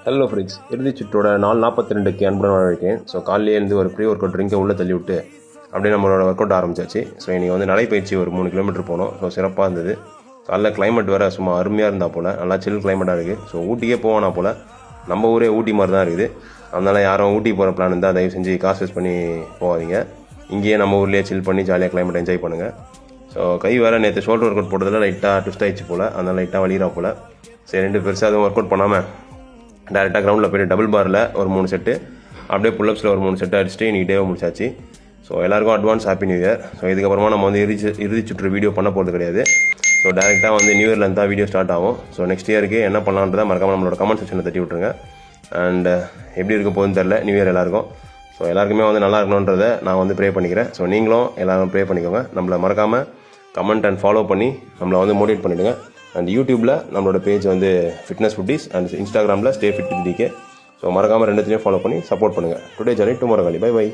Hello friends, இறுதி சுற்றோட 4:42க்கு அன்புடன் வரவேற்கிறேன். ஸோ காலையிலேருந்து ஒரு ப்ரீ ஒர்க் அவுட் ட்ரிங்கை உள்ளே தள்ளி விட்டு அப்படியே நம்மளோட ஒர்க் அவுட் ஆரம்பிச்சாச்சு. ஸோ இன்றைக்கி வந்து நடைப்பயிற்சி ஒரு 3 கிலோமீட்டர் போனோம். ஸோ சிறப்பாக இருந்தது. காலைல கிளைமேட் வேறு சும்மா அருமையாக இருந்தால் போல், நல்லா சில் கிளைமேட்டாக இருக்குது. ஸோ ஊட்டிக்கே போவோன்னா போல், நம்ம ஊரே ஊட்டி மாதிரி தான் இருக்குது. அதனால் யாரும் ஊட்டி போகிற பிளான் இருந்தால் தயவு செஞ்சு காசு வேஸ்ட் பண்ணி போகாதீங்க. இங்கேயே நம்ம ஊர்லேயே சில் பண்ணி ஜாலியாக கிளைமேட் என்ஜாய் பண்ணுங்கள். ஸோ கை வேறு நேற்று ஷோல்டர் ஒர்க் அவுட் போட்டதில் லைட்டாக ட்விஸ்ட் ஆகிடுச்சு போல், அதனால் லைட்டாக வலிகிறா போல். சரி, 2 பெருசாக எதுவும் ஒர்க் அவுட் பண்ணாமல் டேரெக்டாக கிரவுண்டில் போய்ட்டு டபுள் பாரில் ஒரு 3 செட்டு, அப்படியே புல்லப்ஸில் ஒரு 3 செட்டு அடிச்சுட்டு இன்றைக்கி டேவை முடிச்சாச்சு. ஸோ எல்லாருக்கும் advance happy new year. So இதுக்கப்புறமா நம்ம வந்து இறுதி சுற்று வீடியோ பண்ண போகிறது கிடையாது. ஸோ டேரெக்டாக வந்து நியூ இயர்லேருந்து தான் வீடியோ ஸ்டார்ட் ஆகும். ஸோ நெக்ஸ்ட் இயருக்கு என்ன பண்ணலான்றதை மறக்காமல் நம்மளோட கமெண்ட் செக்ஷனில் தட்டி விட்ருங்க. அண்ட் எப்படி இருக்க போகுதுன்னு தெரில நியூ இயர் எல்லாருக்கும். ஸோ எல்லாருக்குமே வந்து நல்லா இருக்கணுன்றதை நான் வந்து ப்ரே பண்ணிக்கிறேன். ஸோ நீங்களும் எல்லோரும் ப்ரே பண்ணிக்கோங்க. நம்மளை மறக்காமல் கமெண்ட் அண்ட் ஃபாலோ பண்ணி நம்மளை வந்து மோட்டிவேட் பண்ணிவிடுங்க. அண்ட் யூடியூப்பில் நம்மளோட பேஜ் வந்து ஃபிட்னஸ் ஃபுட்டீஸ் அண்ட் இன்ஸ்டாகிராமில் stay fit with DK. So மறக்காமல் 2த்தையும் ஃபாலோ பண்ணி சப்போர்ட் பண்ணுங்கள். டுடே ஜர்னி டுமாரோ காலி. Bye by.